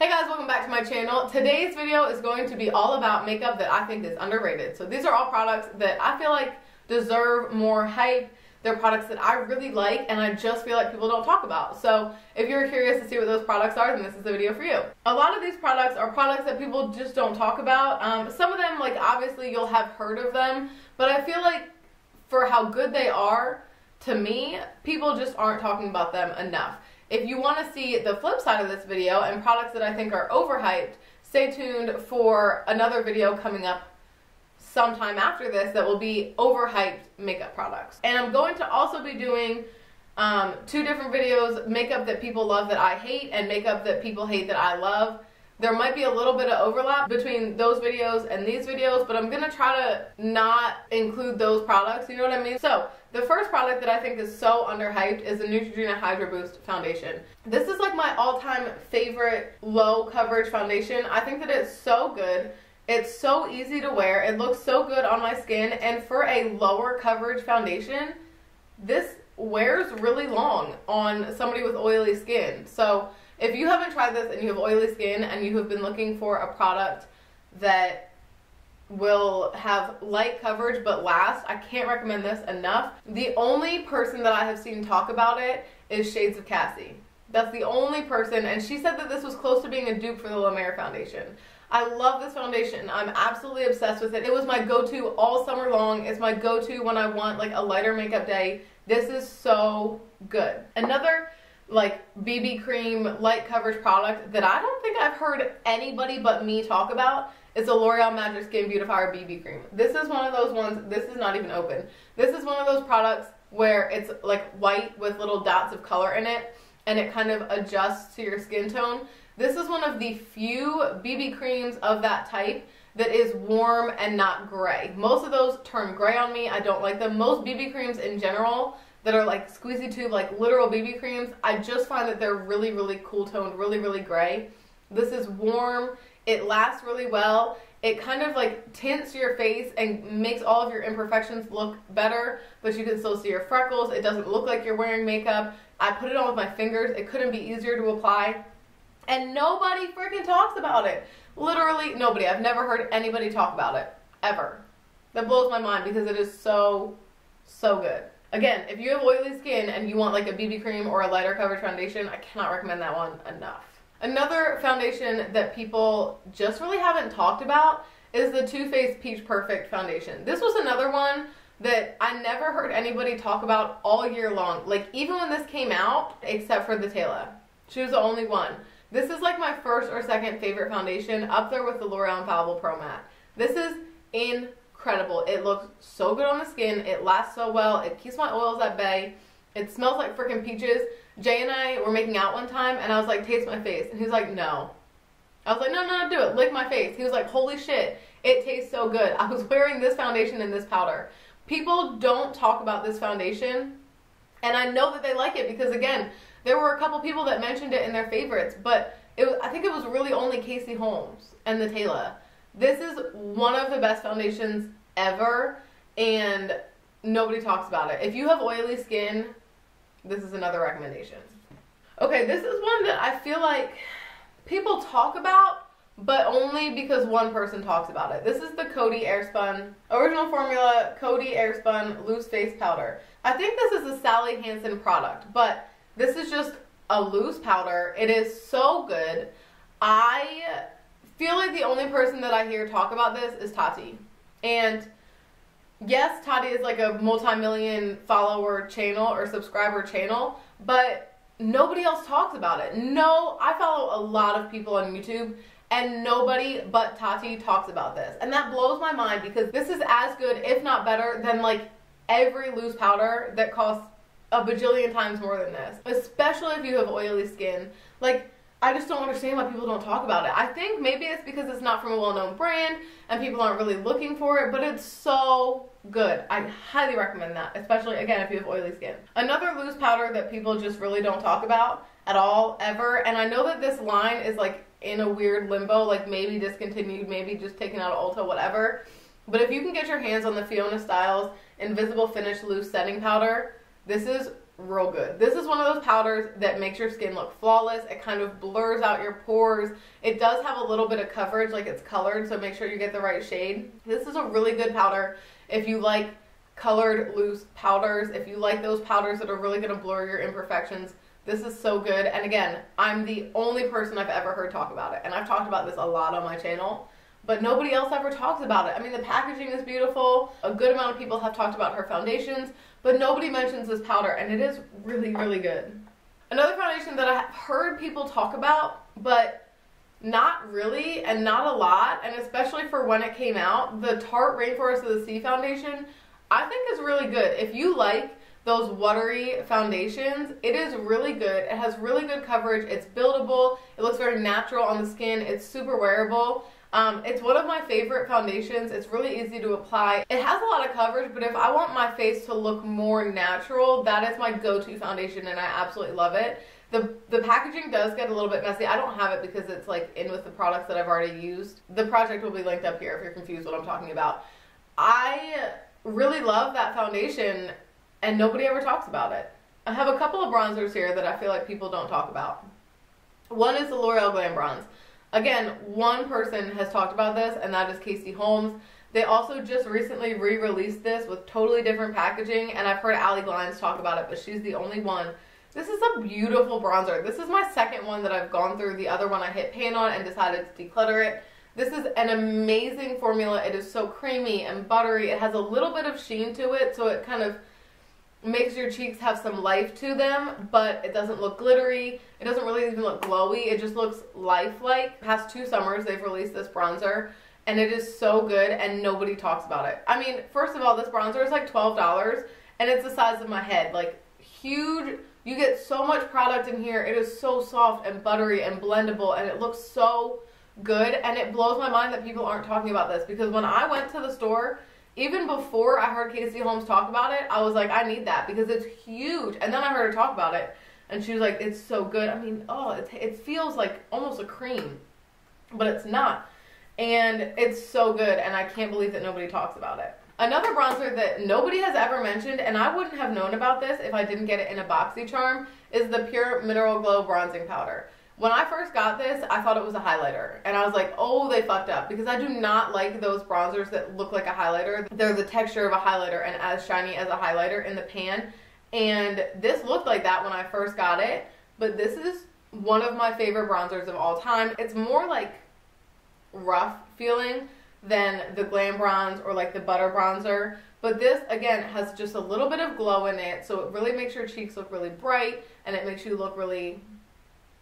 Hey guys, welcome back to my channel. Today's video is going to be all about makeup that I think is underrated. So these are all products that I feel like deserve more hype. They're products that I really like and I just feel like people don't talk about. So if you're curious to see what those products are, then this is the video for you. A lot of these products are products that people just don't talk about. Some of them, like obviously you'll have heard of them, but I feel like for how good they are, to me, people just aren't talking about them enough. If you want to see the flip side of this video and products that I think are overhyped, stay tuned for another video coming up sometime after this that will be overhyped makeup products. And I'm going to also be doing two different videos, makeup that people love that I hate and makeup that people hate that I love. There might be a little bit of overlap between those videos and these videos, but I'm going to try to not include those products, you know what I mean? So, the first product that I think is so underhyped is the Neutrogena Hydro Boost Foundation. This is like my all-time favorite low coverage foundation. I think that it's so good. It's so easy to wear. It looks so good on my skin, and for a lower coverage foundation, this wears really long on somebody with oily skin. So, if you haven't tried this and you have oily skin and you have been looking for a product that will have light coverage but last, I can't recommend this enough. The only person that I have seen talk about it is Shades of Cassie. That's the only person, and she said that this was close to being a dupe for the La Mer foundation. I love this foundation. I'm absolutely obsessed with it. It was my go-to all summer long. It's my go-to when I want like a lighter makeup day. This is so good. Another like BB cream light coverage product that I don't think I've heard anybody but me talk about is the L'Oreal Magic Skin Beautifier BB cream. This is one of those ones, this is not even open. This is one of those products where it's like white with little dots of color in it and it kind of adjusts to your skin tone. This is one of the few BB creams of that type that is warm and not gray. Most of those turn gray on me. I don't like them. Most BB creams in general that are like squeezy tube, like literal BB creams, I just find that they're really, really cool toned, really, really gray. This is warm. It lasts really well. It kind of like tints your face and makes all of your imperfections look better, but you can still see your freckles. It doesn't look like you're wearing makeup. I put it on with my fingers. It couldn't be easier to apply. And nobody freaking talks about it. Literally nobody. I've never heard anybody talk about it, ever. That blows my mind because it is so, so good. Again, if you have oily skin and you want like a BB cream or a lighter coverage foundation, I cannot recommend that one enough. Another foundation that people just really haven't talked about is the Too Faced Peach Perfect foundation. This was another one that I never heard anybody talk about all year long. Like even when this came out, except for the Tayla. She was the only one. This is like my first or second favorite foundation, up there with the L'Oreal Infallible Pro Matte. This is incredible. It looks so good on the skin. It lasts so well. It keeps my oils at bay. It smells like freaking peaches. Jay and I were making out one time and I was like, taste my face. And he's like, no. I was like, no, do it. Lick my face. He was like, holy shit. It tastes so good. I was wearing this foundation and this powder. People don't talk about this foundation. And I know that they like it because, again, there were a couple people that mentioned it in their favorites. But I think it was really only Casey Holmes and the Tayla. This is one of the best foundations ever. And nobody talks about it. If you have oily skin, this is another recommendation. Okay, this is one that I feel like people talk about, but only because one person talks about it. This is the Coty Airspun, original formula, Coty Airspun Loose Face Powder. I think this is a Sally Hansen product, but this is just a loose powder. It is so good. I feel like the only person that I hear talk about this is Tati. And yes, Tati is like a multi-million follower channel or subscriber channel, but nobody else talks about it. No, I follow a lot of people on YouTube and nobody but Tati talks about this. And that blows my mind because this is as good, if not better, than like every loose powder that costs a bajillion times more than this. Especially if you have oily skin. Like, I just don't understand why people don't talk about it. I think maybe it's because it's not from a well-known brand and people aren't really looking for it, but it's so good. I highly recommend that, especially, again, if you have oily skin. Another loose powder that people just really don't talk about at all, ever, and I know that this line is like in a weird limbo, like maybe discontinued, maybe just taken out of Ulta, whatever, but if you can get your hands on the Fiona Styles Invisible Finish Loose Setting Powder, this is real good. This is one of those powders that makes your skin look flawless. It kind of blurs out your pores. It does have a little bit of coverage, like it's colored, so make sure you get the right shade. This is a really good powder if you like colored loose powders, if you like those powders that are really going to blur your imperfections. This is so good. And again, I'm the only person I've ever heard talk about it, and I've talked about this a lot on my channel, but nobody else ever talks about it. I mean, the packaging is beautiful. A good amount of people have talked about her foundations, but nobody mentions this powder, and it is really, really good. Another foundation that I have heard people talk about, but not really and not a lot, and especially for when it came out, the Tarte Rainforest of the Sea foundation, I think is really good. If you like those watery foundations, it is really good. It has really good coverage. It's buildable. It looks very natural on the skin. It's super wearable. It's one of my favorite foundations. It's really easy to apply. It has a lot of coverage, but if I want my face to look more natural, that is my go-to foundation, and I absolutely love it. The packaging does get a little bit messy. I don't have it because it's like in with the products that I've already used. The project will be linked up here if you're confused what I'm talking about. I really love that foundation, and nobody ever talks about it. I have a couple of bronzers here that I feel like people don't talk about. One is the L'Oreal Glam Bronze. Again, one person has talked about this, and that is Casey Holmes. They also just recently re-released this with totally different packaging, and I've heard Allie Glines talk about it, but she's the only one. This is a beautiful bronzer. This is my second one that I've gone through. The other one I hit pan on and decided to declutter it. This is an amazing formula. It is so creamy and buttery. It has a little bit of sheen to it, so it kind of makes your cheeks have some life to them, but it doesn't look glittery. It doesn't really even look glowy. It just looks lifelike. Past 2 summers, they've released this bronzer, and it is so good, and nobody talks about it. I mean, first of all, this bronzer is like $12, and it's the size of my head. Like, huge. You get so much product in here. It is so soft and buttery and blendable, and it looks so good, and it blows my mind that people aren't talking about this, because when I went to the store, even before I heard Casey Holmes talk about it, I was like, I need that because it's huge. And then I heard her talk about it, and she was like, it's so good. I mean, oh, it feels like almost a cream, but it's not. And it's so good, and I can't believe that nobody talks about it. Another bronzer that nobody has ever mentioned, and I wouldn't have known about this if I didn't get it in a BoxyCharm, is the Pure Mineral Glow Bronzing Powder. When I first got this, I thought it was a highlighter, and I was like, oh, they fucked up, because I do not like those bronzers that look like a highlighter. They're the texture of a highlighter and as shiny as a highlighter in the pan, and this looked like that when I first got it, but this is one of my favorite bronzers of all time. It's more like rough feeling than the Glam Bronze or like the Butter Bronzer, but this, again, has just a little bit of glow in it, so it really makes your cheeks look really bright, and it makes you look really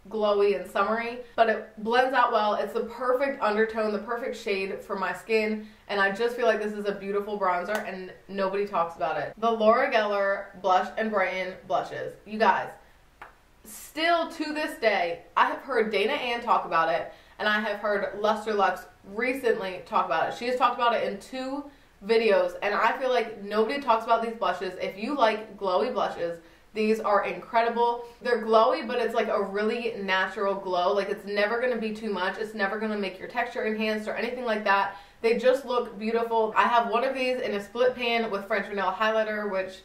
glowy and summery, but it blends out well. It's the perfect undertone, the perfect shade for my skin, and I just feel like this is a beautiful bronzer, and nobody talks about it. The Laura Geller Blush and Brighten Blushes. You guys, still to this day, I have heard Dana Ann talk about it, and I have heard Luster Lux recently talk about it. She has talked about it in 2 videos, and I feel like nobody talks about these blushes. If you like glowy blushes, these are incredible. They're glowy, but it's like a really natural glow. Like, it's never going to be too much. It's never going to make your texture enhanced or anything like that. They just look beautiful. I have one of these in a split pan with French Vanilla highlighter, which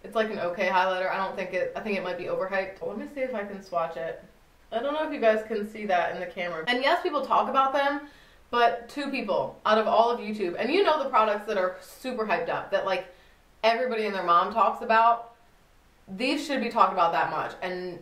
it's like an okay highlighter. I think it might be overhyped. Let me see if I can swatch it. I don't know if you guys can see that in the camera. And yes, people talk about them, but 2 people out of all of YouTube, and you know the products that are super hyped up, that like everybody and their mom talks about, these should be talked about that much, and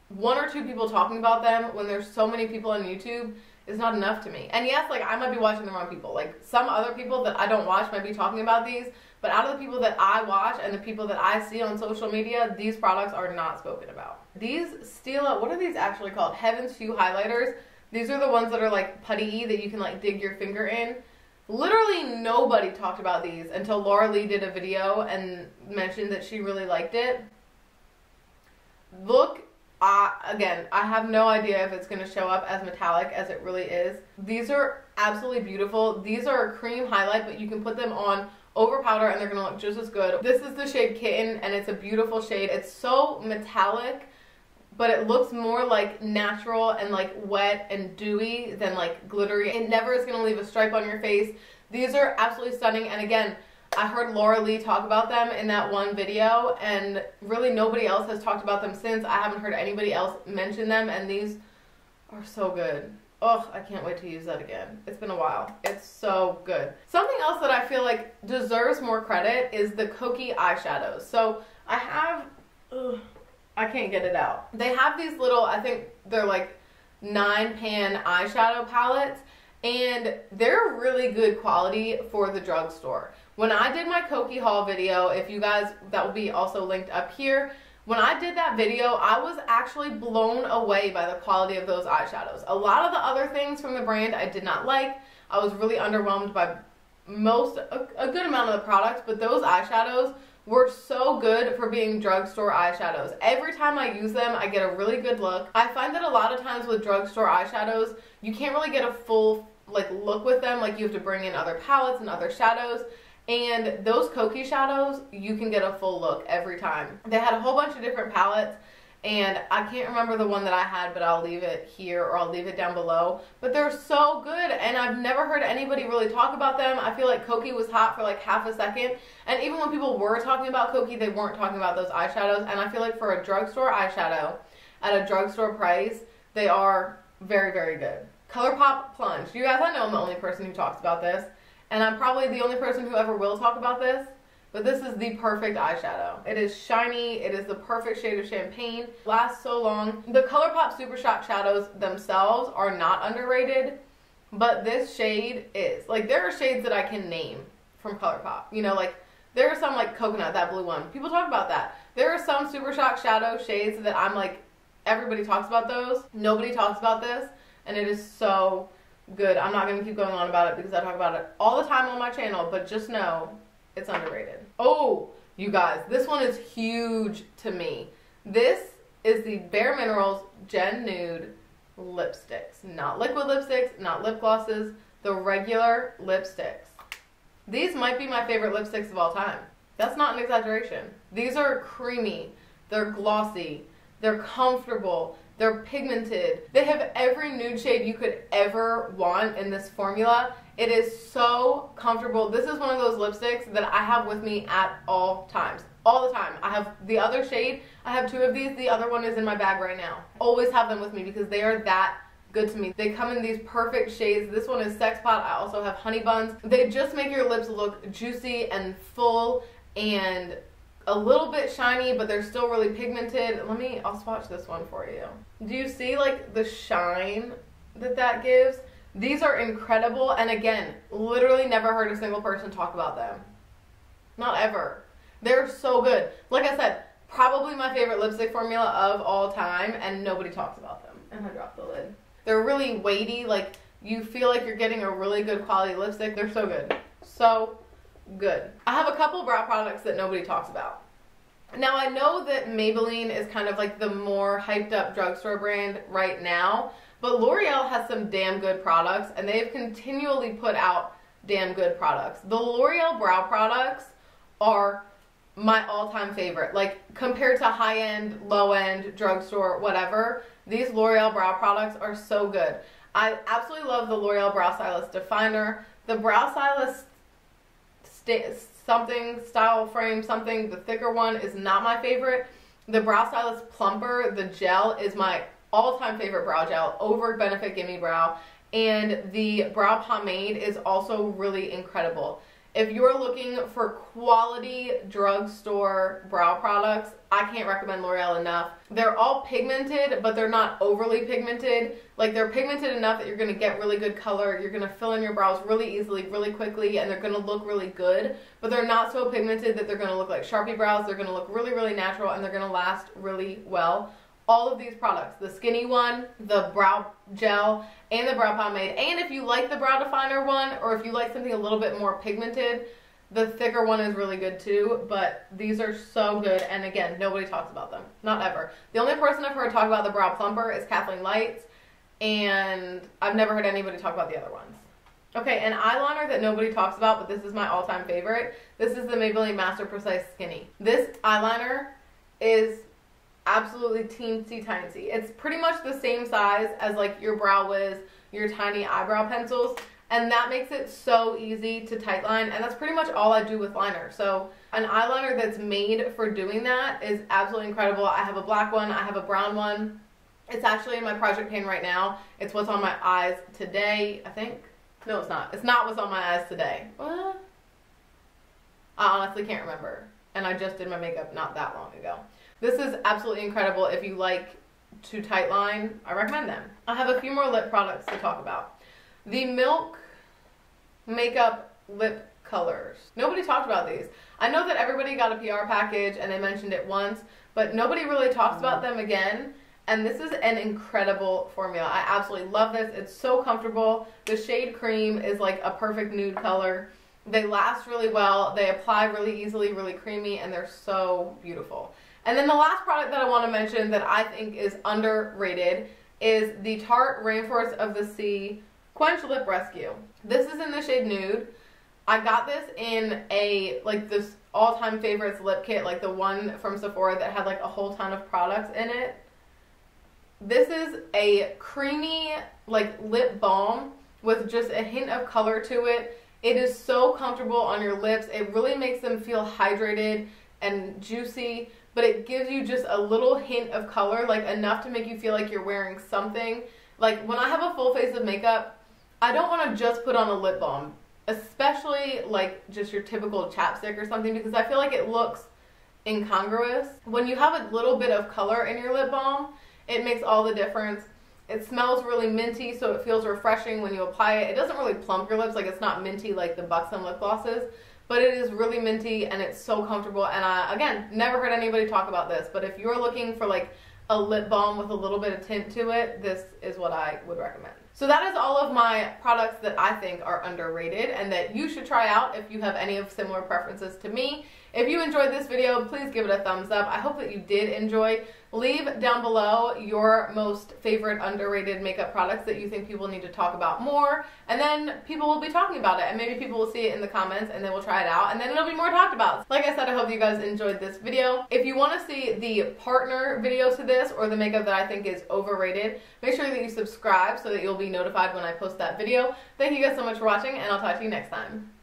1 or 2 people talking about them when there's so many people on YouTube is not enough to me. And yes, like, I might be watching the wrong people. Like, some other people that I don't watch might be talking about these, but out of the people that I watch and the people that I see on social media, these products are not spoken about. These Stila, what are these actually called? Heaven's Hue highlighters. These are the ones that are like putty that you can like dig your finger in. Literally nobody talked about these until Laura Lee did a video and mentioned that she really liked it. Look, again, I have no idea if it's going to show up as metallic as it really is. These are absolutely beautiful. These are a cream highlight, but you can put them on over powder and they're going to look just as good. This is the shade Kitten, and it's a beautiful shade. It's so metallic, but it looks more like natural and like wet and dewy than like glittery. It never is going to leave a stripe on your face. These are absolutely stunning, and again, I heard Laura Lee talk about them in that one video, and really nobody else has talked about them since. I haven't heard anybody else mention them, and these are so good. Oh, I can't wait to use that again. It's been a while. It's so good. Something else that I feel like deserves more credit is the Kokie eyeshadows. So I have, I can't get it out. They have these little, I think they're like 9-pan eyeshadow palettes, and they're really good quality for the drugstore. When I did my Kokie haul video, if you guys, that will be also linked up here. When I did that video, I was actually blown away by the quality of those eyeshadows. A lot of the other things from the brand I did not like. I was really underwhelmed by a good amount of the products, but those eyeshadows were so good for being drugstore eyeshadows. Every time I use them, I get a really good look. I find that a lot of times with drugstore eyeshadows, you can't really get a full look with them. Like, you have to bring in other palettes and other shadows. And those Kokie shadows, you can get a full look every time. They had a whole bunch of different palettes, and I can't remember the one that I had, but I'll leave it here or I'll leave it down below. But they're so good, and I've never heard anybody really talk about them. I feel like Kokie was hot for like half a second, and even when people were talking about Kokie, they weren't talking about those eyeshadows. And I feel like for a drugstore eyeshadow at a drugstore price, they are very, very good. ColourPop Plunge. You guys, I know I'm the only person who talks about this. And I'm probably the only person who ever will talk about this, but this is the perfect eyeshadow. It is shiny, it is the perfect shade of champagne, lasts so long. The ColourPop Super Shock shadows themselves are not underrated, but this shade is. Like, there are shades that I can name from ColourPop. You know, like, there are some like Coconut, that blue one. People talk about that. There are some Super Shock shadow shades that I'm like, everybody talks about those. Nobody talks about this, and it is so good. I'm not going to keep going on about it because I talk about it all the time on my channel, but just know it's underrated. Oh, you guys, this one is huge to me. This is the Bare Minerals Gen Nude lipsticks. Not liquid lipsticks, not lip glosses, the regular lipsticks. These might be my favorite lipsticks of all time. That's not an exaggeration. These are creamy, they're glossy, they're comfortable, they're pigmented. They have every nude shade you could ever want in this formula. It is so comfortable. This is one of those lipsticks that I have with me at all times. All the time. I have the other shade. I have 2 of these. The other one is in my bag right now. Always have them with me because they are that good to me. They come in these perfect shades. This one is Sex Pot. I also have Honey Buns. They just make your lips look juicy and full and a little bit shiny, but they're still really pigmented. I'll swatch this one for you. Do you see like the shine that gives? These are incredible, and again, literally never heard a single person talk about them. Not ever. They're so good. Like I said, probably my favorite lipstick formula of all time, and nobody talks about them. And I dropped the lid. They're really weighty, like you feel like you're getting a really good quality lipstick. They're so good. So good. I have a couple brow products that nobody talks about. Now, I know that Maybelline is kind of like the more hyped up drugstore brand right now, but L'Oreal has some damn good products, and they've continually put out damn good products. The L'Oreal brow products are my all-time favorite. Like, compared to high-end, low-end, drugstore, whatever, these L'Oreal brow products are so good. I absolutely love the L'Oreal Brow Stylist Definer. The Brow Stylist Style Frame, the thicker one is not my favorite. The Brow Stylist Plumper, the gel, is my all-time favorite brow gel over Benefit Gimme Brow. And the brow pomade is also really incredible. If you're looking for quality drugstore brow products, I can't recommend L'Oreal enough. They're all pigmented, but they're not overly pigmented. Like, they're pigmented enough that you're going to get really good color. You're going to fill in your brows really easily, really quickly, and they're going to look really good. But they're not so pigmented that they're going to look like Sharpie brows. They're going to look really, really natural, and they're going to last really well. All of these products, the skinny one, the brow gel, and the brow pomade. And if you like the brow definer one, or if you like something a little bit more pigmented, the thicker one is really good too. But these are so good, and again, nobody talks about them. Not ever. The only person I've heard talk about the brow plumper is Kathleen Lights, and I've never heard anybody talk about the other ones. Okay, an eyeliner that nobody talks about, but this is my all-time favorite. This is the Maybelline Master Precise Skinny. This eyeliner is absolutely teensy tiny. It's pretty much the same size as like your Brow Wiz, your tiny eyebrow pencils. and that makes it so easy to tight line, and that's pretty much all I do with liner. So an eyeliner that's made for doing that is absolutely incredible. I have a black one, I have a brown one. It's actually in my project pan right now. It's what's on my eyes today, I think. No, it's not. It's not what's on my eyes today. What? I honestly can't remember. And I just did my makeup not that long ago. This is absolutely incredible if you like to tight line. I recommend them. I have a few more lip products to talk about. The Milk Makeup Lip Colors. Nobody talked about these. I know that everybody got a PR package and they mentioned it once, but nobody really talks about them again. And this is an incredible formula. I absolutely love this. It's so comfortable. The shade Cream is like a perfect nude color. They last really well. They apply really easily, really creamy, and they're so beautiful. And then the last product that I want to mention that I think is underrated is the Tarte Rainforest of the Sea Quench Lip Rescue. This is in the shade Nude. I got this in this all-time favorites lip kit, like the one from Sephora that had like a whole ton of products in it. This is a creamy like lip balm with just a hint of color to it. It is so comfortable on your lips. It really makes them feel hydrated and juicy, but it gives you just a little hint of color, like enough to make you feel like you're wearing something. Like when I have a full face of makeup, I don't want to just put on a lip balm, especially like just your typical chapstick or something, because I feel like it looks incongruous. When you have a little bit of color in your lip balm, it makes all the difference. It smells really minty, so it feels refreshing when you apply it. It doesn't really plump your lips, like it's not minty like the Buxom lip glosses, but it is really minty and it's so comfortable. And I, again, never heard anybody talk about this, but if you're looking for like a lip balm with a little bit of tint to it, this is what I would recommend. So that is all of my products that I think are underrated and that you should try out if you have any of similar preferences to me. If you enjoyed this video, please give it a thumbs up. I hope that you did enjoy. Leave down below your most favorite underrated makeup products that you think people need to talk about more, and then people will be talking about it, and maybe people will see it in the comments and they will try it out, and then it'll be more talked about. Like I said, I hope you guys enjoyed this video. If you want to see the partner video to this or the makeup that I think is overrated, make sure that you subscribe so that you'll be notified when I post that video. Thank you guys so much for watching, and I'll talk to you next time.